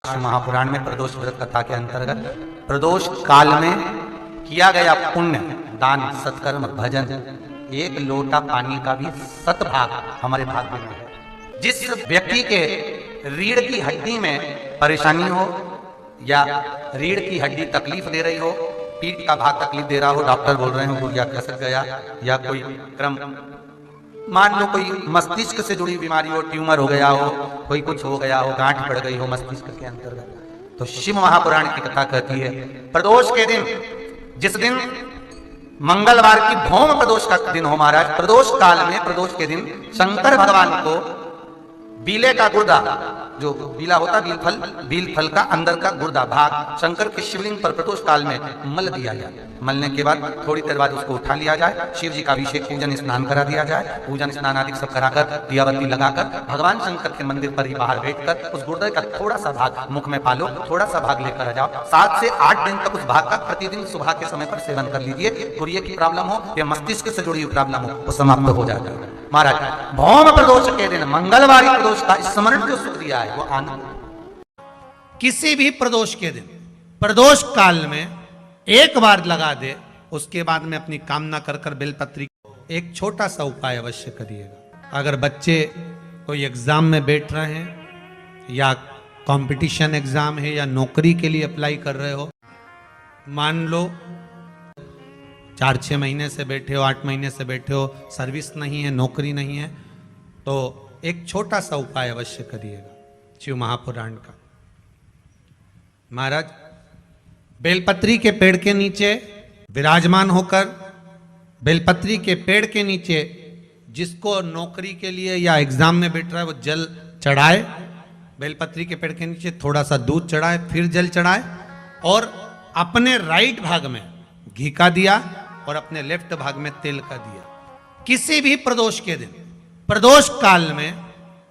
महापुराण में प्रदोष व्रत कथा के अंतर्गत प्रदोष काल में किया गया पुण्य दान सत्कर्म भजन एक लोटा पानी का भी 7 भाग हमारे भाग में है। जिस व्यक्ति के रीढ़ की हड्डी में परेशानी हो या रीढ़ की हड्डी तकलीफ दे रही हो, पीठ का भाग तकलीफ दे रहा हो, डॉक्टर बोल रहे हो गुड़िया खसक गया या कोई क्रम, मान लो कोई मस्तिष्क से जुड़ी बीमारी हो, ट्यूमर हो गया हो, कोई कुछ हो गया हो, गांठ पड़ गई हो मस्तिष्क के अंतर्गत, तो शिव महापुराण की कथा कहती है प्रदोष के दिन, जिस दिन मंगलवार की भौम प्रदोष का दिन हो महाराज, प्रदोष काल में प्रदोष के दिन शंकर भगवान को बीले का गुर्दा, जो बीला होता बील फल का अंदर का गुर्दा भाग शंकर के शिवलिंग पर प्रदोष काल में मल दिया जाए। मलने के बाद थोड़ी देर बाद उसको उठा लिया जाए, शिव जी का अभिषेक पूजन स्नान करा दिया जाए, पूजन स्नान आदि सब कराकर दियाबत्ती लगाकर भगवान शंकर के मंदिर पर ही बाहर बैठकर उस गुर्दे का थोड़ा सा भाग मुख में पालो, थोड़ा सा भाग लेकर आ जाओ। 7 से 8 दिन तक उस भाग का प्रतिदिन सुबह के समय पर सेवन कर लीजिए। गुर्दे की प्रॉब्लम हो या मस्तिष्क से जुड़ी हुई प्रॉब्लम हो वो समाप्त हो जाता है महाराज। भौम प्रदोष के दिन मंगलवारी प्रदोष का स्मरण जो सुख दिया है वो आनंद। किसी भी प्रदोष के दिन प्रदोष काल में एक बार लगा दे, उसके बाद में अपनी कामना कर कर बेलपत्री एक छोटा सा उपाय अवश्य करिएगा। अगर बच्चे कोई एग्जाम में बैठ रहे हैं या कंपटीशन एग्जाम है या नौकरी के लिए अप्लाई कर रहे हो, मान लो 4-6 महीने से बैठे हो, 8 महीने से बैठे हो, सर्विस नहीं है, नौकरी नहीं है, तो एक छोटा सा उपाय अवश्य करिएगा शिव महापुराण का। महाराज बेलपत्री के पेड़ के नीचे विराजमान होकर, बेलपत्री के पेड़ के नीचे जिसको नौकरी के लिए या एग्जाम में बैठ रहा है वो जल चढ़ाए, बेलपत्री के पेड़ के नीचे थोड़ा सा दूध चढ़ाए, फिर जल चढ़ाए और अपने राइट भाग में घी का दिया और अपने लेफ्ट भाग में तेल का दिया। किसी भी प्रदोष के दिन प्रदोष काल में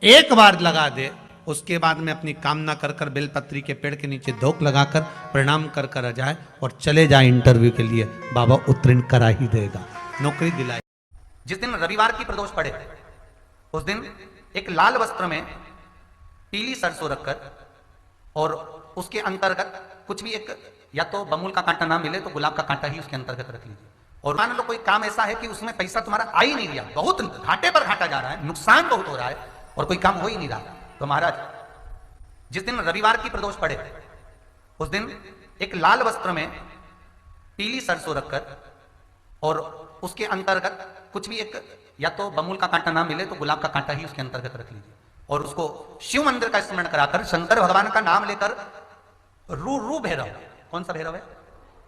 एक बार लगा दे, उसके बाद में अपनी कामना कर कर बेलपत्री के पेड़ के नीचे धोख लगाकर प्रणाम कर कर आ जाए और चले जाए इंटरव्यू के लिए, बाबा उत्तीर्ण करा ही देगा, नौकरी दिलाए। जिस दिन रविवार की प्रदोष पड़े उस दिन एक लाल वस्त्र में पीली सरसों रखकर और उसके अंतर्गत कुछ भी एक, या तो बमूल का कांटा ना मिले तो गुलाब का कांटा ही उसके अंतर्गत रख लीजिए। और मान लो कोई काम ऐसा है कि उसमें पैसा तुम्हारा आ ही नहीं रहा, बहुत घाटे पर घाटा जा रहा है, नुकसान बहुत हो रहा है और कोई काम हो ही नहीं रहा, तो महाराज जिस दिन रविवार की प्रदोष पड़े उस दिन एक लाल वस्त्र में पीली सरसों रखकर और उसके अंतर्गत कुछ भी एक, या तो बमूल का कांटा ना मिले तो गुलाब का कांटा ही उसके अंतर्गत रख लीजिए और उसको शिव मंदिर का स्मरण कराकर शंकर भगवान का नाम लेकर रू भैरव, कौन सा भैरव है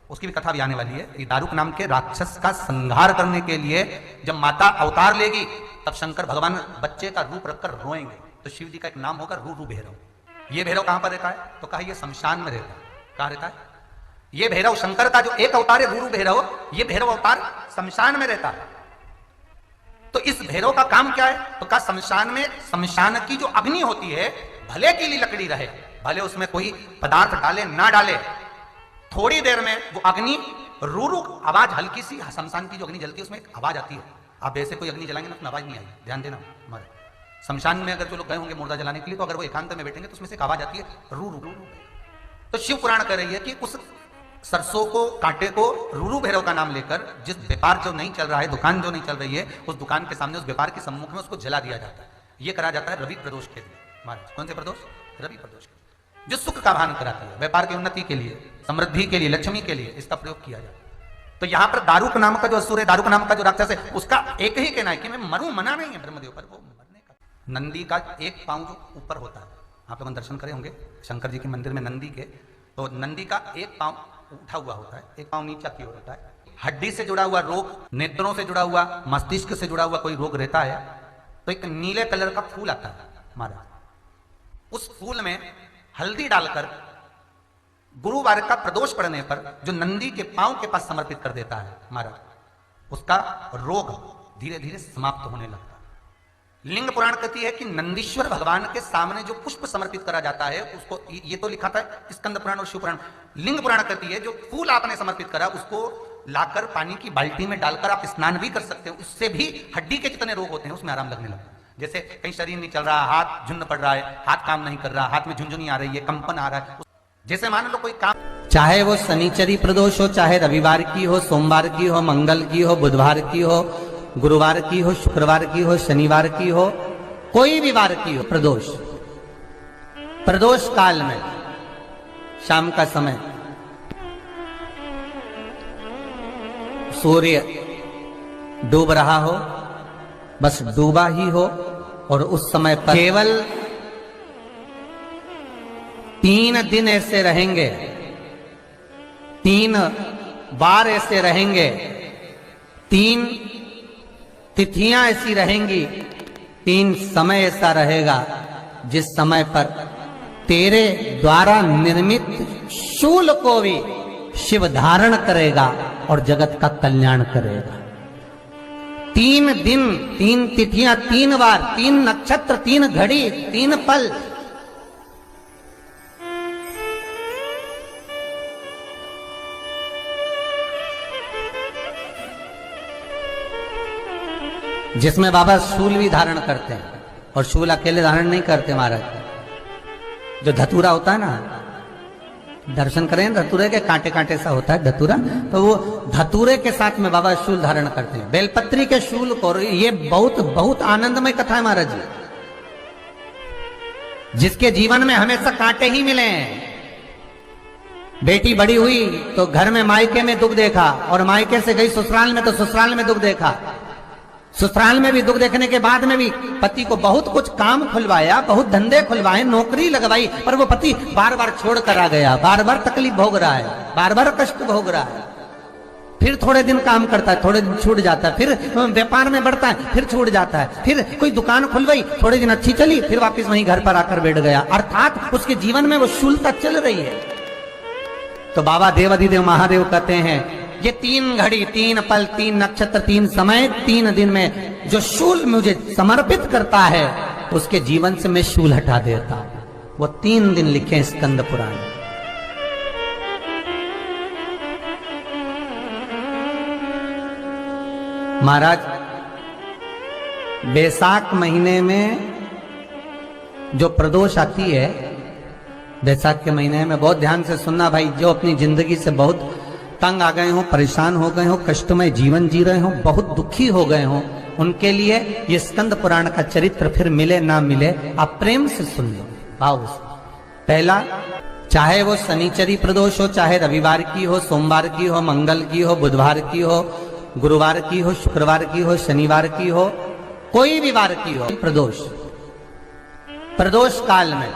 उसकी भी कथा भी आने वाली है। ये दारुक नाम के राक्षस का संहार करने के लिए जब माता अवतार लेगी तब शंकर भगवान बच्चे का रूप रखकर रोएंगे, तो शिव जी का एक नाम होगा रू भैरव। ये भैरव कहां पर रहता है तो कहा ये शमशान में रहता है। कहां रहता है ये भैरव? शंकर का जो एक अवतार है रू भैरव, ये भैरव अवतार शमशान में रहता है। तो इस भैरव का काम क्या है तो कहा शमशान में, शमशान की जो अग्नि होती है भले की लकड़ी रहे, भले उसमें कोई पदार्थ डाले ना डाले, थोड़ी देर में वो अग्नि रू आवाज, हल्की सी शमशान की जो अग्नि जलती है उसमें एक आवाज आती है। आप ऐसे कोई अग्नि जलाएंगे ना उसमें आवाज नहीं आएगी, ध्यान देना। हमारे शमशान में अगर जो लोग गए होंगे मुर्दा जलाने के लिए, तो अगर वो एकांत में बैठेंगे तो उसमें से एक आवाज आती है रू रू रू। तो शिव पुराण कह रही है कि उस सरसों को, कांटे को रू भैरव का नाम लेकर जिस व्यापार जो नहीं चल रहा है, दुकान जो नहीं चल रही है, उस दुकान के सामने, उस व्यापार के सम्मुख में उसको जला दिया जाता है। ये करा जाता है रवि प्रदोष के दिन महाराज। कौन से प्रदोष? रवि प्रदोष के, जो सुख का भान कराती है, व्यापार की उन्नति के लिए, समृद्धि के लिए, लक्ष्मी के लिए इसका प्रयोग किया जाता है। तो यहां पर दारुक नाम का जो असुर है, दारुक नाम का जो राक्षस है, उसका एक ही कहना है कि मैं मरूं, मना नहीं है ब्रह्मदेव पर, वो मरने का। नंदी का एक पांव जो ऊपर होता है, आप लोग दर्शन करे होंगे शंकर जी के मंदिर में नंदी के, तो नंदी का एक पांव उठा हुआ होता है, एक पांव नीचे की ओर होता है। हड्डी से जुड़ा हुआ रोग, नेत्रों से जुड़ा हुआ, मस्तिष्क से जुड़ा हुआ कोई रोग रहता है तो एक नीले कलर का फूल आता है महाराज, उस फूल में हल्दी डालकर गुरुवार का प्रदोष पड़ने पर जो नंदी के पांव के पास समर्पित कर देता है महाराज, उसका रोग धीरे धीरे समाप्त होने लगता है। लिंग पुराण कहती है कि नंदीश्वर भगवान के सामने जो पुष्प समर्पित करा जाता है उसको, ये तो लिखा था स्कंद पुराण और शिव पुराण, लिंग पुराण कहती है जो फूल आपने समर्पित करा उसको लाकर पानी की बाल्टी में डालकर आप स्नान भी कर सकते हो, उससे भी हड्डी के जितने रोग होते हैं उसमें आराम लगने लगता है। जैसे कहीं शरीर नहीं चल रहा, हाथ झुन्न पड़ रहा है, हाथ काम नहीं कर रहा, हाथ में झुंझुनी आ रही है, कंपन आ रहा है, जैसे मान लो कोई काम, चाहे वो शनिचरी प्रदोष हो, चाहे रविवार की हो, सोमवार की हो, मंगल की हो, बुधवार की हो, गुरुवार की हो, शुक्रवार की हो, शनिवार की हो, कोई भी वार की हो, प्रदोष काल में शाम का समय सूर्य डूब रहा हो, बस डूबा ही हो, और उस समय पर केवल 3 दिन ऐसे रहेंगे, 3 बार ऐसे रहेंगे, 3 तिथियां ऐसी रहेंगी, 3 समय ऐसा रहेगा जिस समय पर तेरे द्वारा निर्मित शूल को भी शिव धारण करेगा और जगत का कल्याण करेगा। 3 दिन, 3 तिथियां, 3 बार, 3 नक्षत्र, 3 घड़ी, 3 पल, जिसमें बाबा शूल भी धारण करते हैं, और शूल अकेले धारण नहीं करते महाराज, जो धतूरा होता है ना, दर्शन करें धतूरे के, कांटे कांटे सा होता है धतूरा, तो वो धतूरे के साथ में बाबा शूल धारण करते हैं, बेलपत्री के शूल को। ये बहुत बहुत आनंदमय कथा है महाराज जी, जिसके जीवन में हमेशा कांटे ही मिले हैं। बेटी बड़ी हुई तो घर में मायके में दुख देखा, और मायके से गई ससुराल में तो ससुराल में दुख देखा, ससुराल में भी दुख देखने के बाद में भी पति को बहुत कुछ काम खुलवाया, बहुत धंधे खुलवाए, नौकरी लगवाई, पर वो पति बार बार छोड़ कर आ गया, बार बार तकलीफ भोग रहा है, बार बार कष्ट भोग रहा है। फिर थोड़े दिन काम करता है, थोड़े दिन छूट जाता है, फिर व्यापार में बढ़ता है, फिर छूट जाता है, फिर कोई दुकान खुलवाई, थोड़े दिन अच्छी चली, फिर वापस वहीं घर पर आकर बैठ गया, अर्थात उसके जीवन में वो शूलता चल रही है। तो बाबा देवाधिदेव महादेव कहते हैं, ये 3 घड़ी, 3 पल, 3 नक्षत्र, 3 समय, 3 दिन में जो शूल मुझे समर्पित करता है, उसके जीवन से मैं शूल हटा देता हूं। वो 3 दिन लिखे स्कंद पुराण। महाराज, बैसाख महीने में जो प्रदोष आती है, बैसाख के महीने में बहुत ध्यान से सुनना भाई, जो अपनी जिंदगी से बहुत तंग आ गए हो, परेशान हो गए हो, कष्टमय जीवन जी रहे हो, बहुत दुखी हो गए हो, उनके लिए ये स्कंद पुराण का चरित्र फिर मिले ना मिले, आप प्रेम से सुन लो भाव से। पहला, चाहे वो शनिचरी प्रदोष हो, चाहे रविवार की हो, सोमवार की हो, मंगल की हो, बुधवार की हो, गुरुवार की हो, शुक्रवार की हो, शनिवार की हो, कोई भी वार की हो, प्रदोष काल में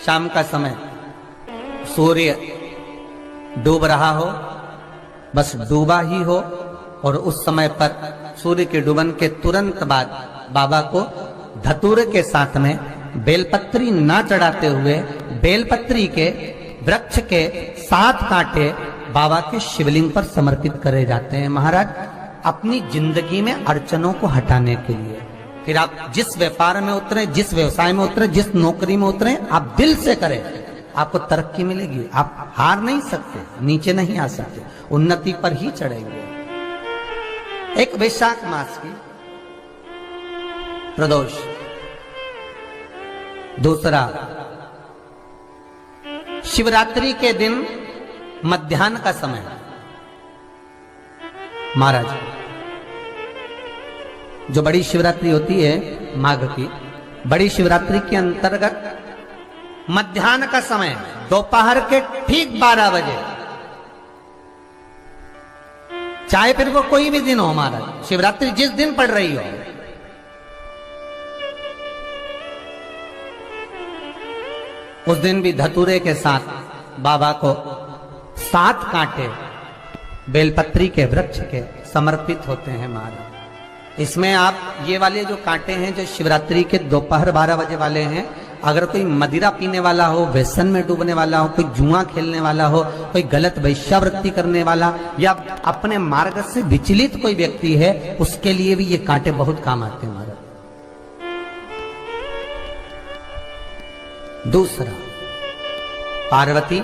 शाम का समय सूर्य डूब रहा हो, बस डूबा ही हो, और उस समय पर सूर्य के डूबन के तुरंत बाद बाबा को धतूरे के साथ में बेलपत्री ना चढ़ाते हुए बेलपत्री के वृक्ष के 7 कांटे बाबा के शिवलिंग पर समर्पित करे जाते हैं महाराज, अपनी जिंदगी में अड़चनों को हटाने के लिए। फिर आप जिस व्यापार में उतरे, जिस व्यवसाय में उतरे, जिस नौकरी में उतरे, आप दिल से करें, आपको तरक्की मिलेगी। आप हार नहीं सकते, नीचे नहीं आ सकते, उन्नति पर ही चढ़ेंगे। एक वैशाख मास की प्रदोष, दूसरा शिवरात्रि के दिन मध्याह्न का समय महाराज, जो बड़ी शिवरात्रि होती है माघ की, बड़ी शिवरात्रि के अंतर्गत मध्याह्न का समय, दोपहर के ठीक 12 बजे, चाहे फिर वो कोई भी दिन हो महाराज, शिवरात्रि जिस दिन पड़ रही हो, उस दिन भी धतूरे के साथ बाबा को 7 कांटे बेलपत्री के वृक्ष के समर्पित होते हैं महाराज। इसमें आप ये वाले जो कांटे हैं, जो शिवरात्रि के दोपहर 12 बजे वाले हैं, अगर कोई मदिरा पीने वाला हो, व्यसन में डूबने वाला हो, कोई जुआ खेलने वाला हो, कोई गलत वैश्यावृत्ति करने वाला, या अपने मार्ग से विचलित कोई व्यक्ति है, उसके लिए भी ये कांटे बहुत काम आते हैं महाराज। दूसरा, पार्वती,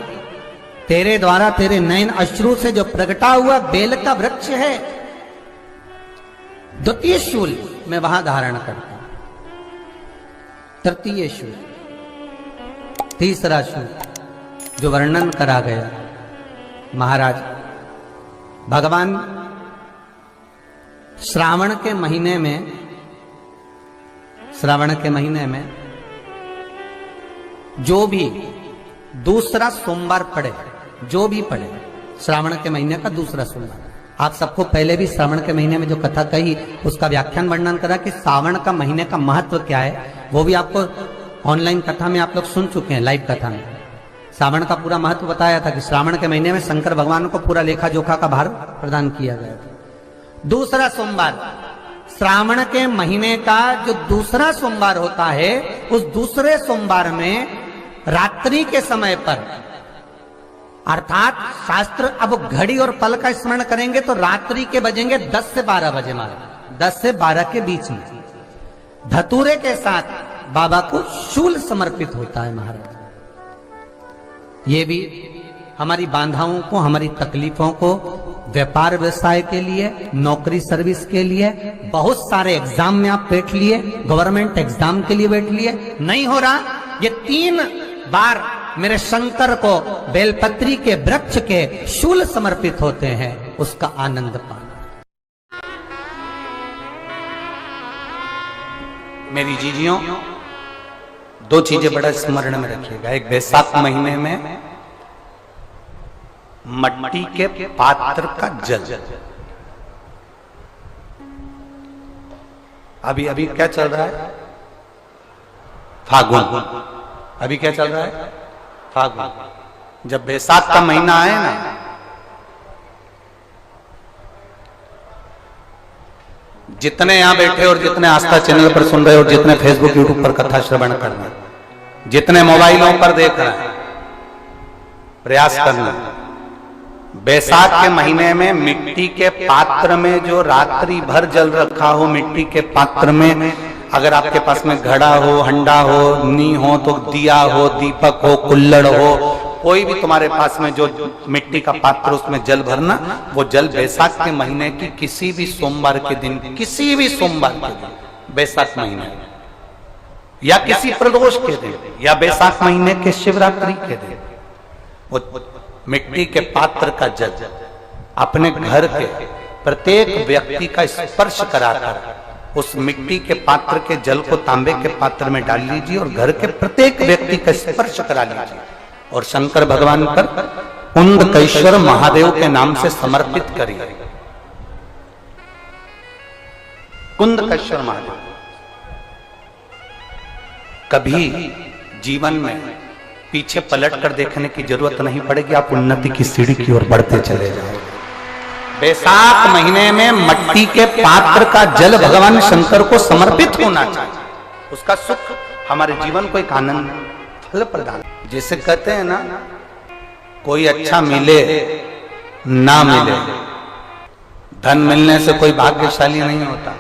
तेरे द्वारा तेरे नयन अश्रु से जो प्रगटा हुआ बेल का वृक्ष है, द्वितीय शूल मैं वहां धारण करता हूं। तृतीय शु, तीसरा शु जो वर्णन करा गया, महाराज भगवान श्रावण के महीने में जो भी दूसरा सोमवार पड़े, जो भी पड़े श्रावण के महीने का दूसरा सोमवार, आप सबको पहले भी श्रावण के महीने में जो कथा कही उसका व्याख्यान वर्णन करा कि श्रावण का महीने का महत्व क्या है, वो भी आपको ऑनलाइन कथा में आप लोग सुन चुके हैं, लाइव कथा में श्रावण का पूरा महत्व बताया था कि श्रावण के महीने में शंकर भगवान को पूरा लेखा जोखा का भार प्रदान किया गया था। दूसरा सोमवार, श्रावण के महीने का जो दूसरा सोमवार होता है, उस दूसरे सोमवार में रात्रि के समय पर, अर्थात शास्त्र अब घड़ी और पल का स्मरण करेंगे तो रात्रि के बजेंगे 10 से 12 बजे, महाराज 10 से 12 के बीच में धतूरे के साथ बाबा को शूल समर्पित होता है। महाराज ये भी हमारी बाधाओं को, हमारी तकलीफों को, व्यापार व्यवसाय के लिए, नौकरी सर्विस के लिए, बहुत सारे एग्जाम में आप बैठ लिए, गवर्नमेंट एग्जाम के लिए बैठ लिए, नहीं हो रहा, ये 3 बार मेरे शंकर को बेलपत्री के वृक्ष के शूल समर्पित होते हैं, उसका आनंद पाना। मेरी जीजियों, 2 चीजें बड़ा स्मरण में रखिएगा। एक बैसाख महीने में मट्टी के पात्र का जल, अभी अभी क्या चल रहा है, फागुन, अभी क्या चल रहा है, फागुन। जब बैसाख का महीना आए ना, जितने यहां बैठे और जितने आस्था चैनल पर सुन रहे और जितने फेसबुक यूट्यूब पर कथा श्रवण कर रहे, जितने मोबाइलों पर देख रहे हैं, प्रयास करना, बैसाख के महीने में मिट्टी के पात्र में जो रात्रि भर जल रखा हो, मिट्टी के पात्र में, अगर आपके पास में घड़ा हो, हंडा हो, नी हो, तो दिया हो, दीपक हो, कुल्लड़ हो, कोई भी तुम्हारे पास में जो मिट्टी का पात्र, उसमें जल भरना। वो जल बैसाख के महीने की किसी भी सोमवार के दिन, किसी भी सोमवार के दिन, बैसाख महीने या किसी प्रदोष के दिन या बैसाख महीने के शिवरात्रि के दिन, वो मिट्टी के पात्र का जल अपने घर के प्रत्येक व्यक्ति का स्पर्श कराकर उस मिट्टी के पात्र के जल को तांबे के पात्र में डाल लीजिए और घर के प्रत्येक व्यक्ति का स्पर्श करा लीजिए और शंकर भगवान पर कुंदकेश्वर महादेव के नाम से समर्पित करिए। कुंदकेश्वर महादेव, कभी जीवन में पीछे पलट कर देखने की जरूरत नहीं पड़ेगी, आप उन्नति की सीढ़ी की ओर बढ़ते चले जाओगे। बैसाख महीने में मट्टी के पात्र का जल भगवान शंकर को समर्पित होना चाहिए, उसका सुख हमारे जीवन को एक आनंद फल प्रदान। जैसे कहते हैं ना, कोई अच्छा मिले ना मिले, धन मिलने से कोई भाग्यशाली नहीं होता,